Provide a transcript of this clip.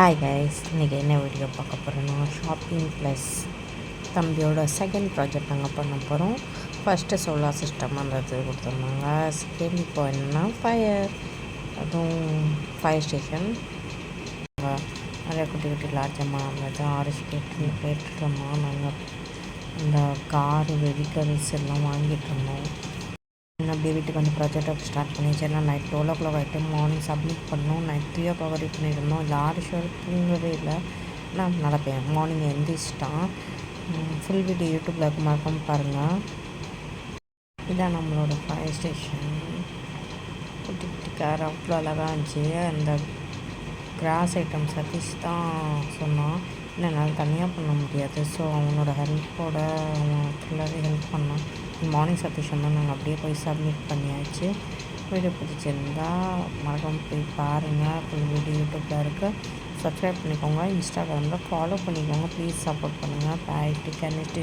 Hi guys, இன்றைக்கி என்ன video பார்க்க போகிறோன்னா ஷாப்பிங் ப்ளஸ் தம்பியோட செகண்ட் ப்ராஜெக்ட் நாங்கள் பண்ண போகிறோம். ஃபஸ்ட்டு சோலார் சிஸ்டம் அந்த இது கொடுத்துருந்தாங்க. செகண்ட் இப்போ என்னென்னா ஃபயர், அதுவும் ஃபயர் ஸ்டேஷன். நிறைய குட்டி குட்டி லார்ஜமாக இருந்தது. 6 கேட்டுருந்தோம். நாங்கள் இந்த காரு வெஹிக்கல்ஸ் எல்லாம் வாங்கிட்டு இருந்தோம். அப்படியே வீட்டுக்கு வந்து ப்ராஜெக்டை ஸ்டார்ட் பண்ணிச்சு. ஏன்னா நைட் 12 ஆகிட்டு மார்னிங் சப்மிட் பண்ணோம். நைட் 3 வரை பண்ணியிருந்தோம். இல்லை 6 தூங்கவே இல்லை. நான் நடப்பேன் மார்னிங் எழுந்திரிச்சிட்டான். ஃபுல் வீடியோ யூடியூப்பில் இருக்க மறக்காமல் பாருங்கள். இதான் நம்மளோட ஃபயர் ஸ்டேஷன். குட்டி குட்டி கார் அவ்வளோ அழகாக இருந்துச்சு. அந்த கிராஸ் ஐட்டம் சதீஷ் தான் சொன்னான். இல்லை என்னால் தனியாக பண்ண முடியாது. ஸோ அவனோட ஹெல்ப்போட அவன் ஃபுல்லாகவே ஹெல்ப் பண்ணான். மார்னிங் சதீஷ் தான் நாங்கள் அப்படியே போய் சப்மிட் பண்ணியாச்சு. வீடியோ பிடிச்சிருந்தா மறக்காமல் போய் பாருங்கள். ஃபுல் வீடியோ யூடியூப்பில் இருக்குது. சப்ஸ்கிரைப் பண்ணிக்கோங்க. இன்ஸ்டாகிராமில் ஃபாலோ பண்ணிக்கோங்க. ப்ளீஸ் சப்போர்ட் பண்ணுங்கள். பாய். Take care. நெக்ஸ்ட்